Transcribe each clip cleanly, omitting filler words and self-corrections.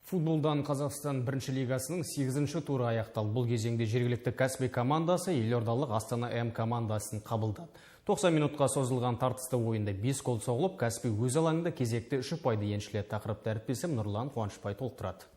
Футболдан Қазақстан бірінші лигасының 8-ші туры аяқталды. Бұл кезеңде жергілікті Каспий командасы елордалық Астана М командасын қабылдады. 90 минутқа созылған тартысты ойында 5 гол соғылып, Каспий өз алаңында кезекті 3 ұпайды еншіледі. Тақырыпты әріптесім Нұрлан Қуанышбай толықтырады.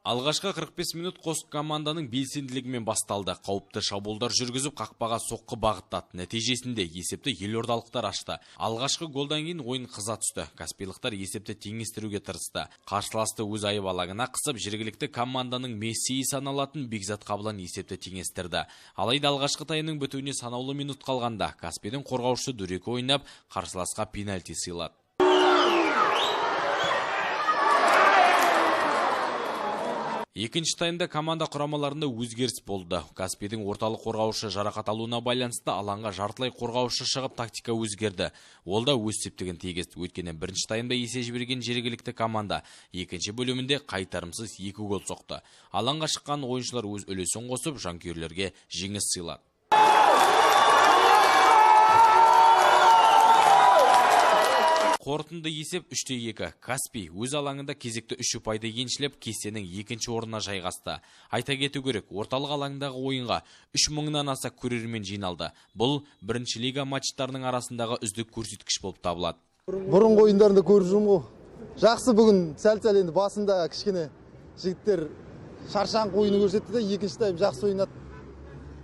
Алғашқы 45 минут қос команданың белсенділігімен басталды. Қауіпті шабуылдар жүргізіп, қақпаға соққы бағыттады. Нәтижесінде есепті елордалықтар ашты. Алғашқы голдан кейін ойын қыза түсті. Каспийлықтар есепті теңестіруге тырысты. Қарсыласты өз айып алаңына қысып, жергілікті команданың мессиі саналатын Бекзат Қабылан есепті теңестірді. Алайда алғашқы тайымның бітуіне санаулы минут қалғанда Каспийдің қорғаушысы дөрекі ойнап, қарсыласқа пенальти сыйлады. Екінші таймда команда құрамаларында өзгеріс болды. Каспийдің орталық қорғаушы жарақат алуына байланысты алаңға жартылай қорғаушы шығып тактика өзгерді. Ол да өз септігін тигізді. Өйткені бірінші таймда есе жіберген жергілікті команда екінші бөлімінде қайтарымсыз 2 гол соқты. Алаңға шыққан ойыншылар өз үлесін қосып, жанкүйерлерге жеңіс сыйлады. Қорытынды есеп 3-2. Каспий өз алаңында кезекті 3 ұпайды еншілеп, кестенің екінші орнына жайғасты. Айта кету керек, орталық алаңдағы ойынға 3000-нан аса көрермен жиналды. Бұл бірінші лига матчтарының арасындағы үздік көрсеткіш болып табылады. Бұрынғы ойындарында көріп жүрмін ғой. Жақсы, бүгін сәл-сәл енді басында кішкене жігіттер шаршаңқы ойыны көрсетті де, екінші тайм жақсы ойнады.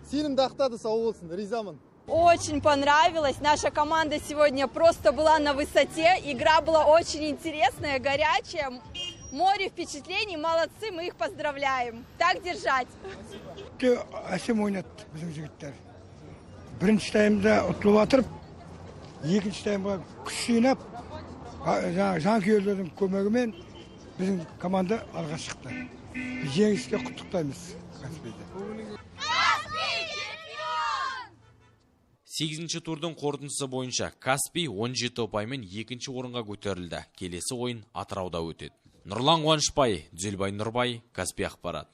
Сенімді ақтады, сау болсын, ризамын. Очень понравилось. Наша команда сегодня просто была на высоте. Игра была очень интересная, горячая. Море впечатлений. Молодцы, мы их поздравляем. Так держать. Әсем ойнады біздің жігіттер. Бірінші таймда ұтылып атырып, екінші таймға күш жинап, жанкүйерлердің көмегімен біздің команда алға шықты. Жеңіске құттықтаймыз Каспийді. 8-ші турдың қорытындысы бойынша Каспий 17 ұпаймен екінші орынға көтерілді. Келесі ойын Атырауда өтеді. Нұрлан Қуанышбай, Дүзелбай Нұрбай, Каспий ақпарат.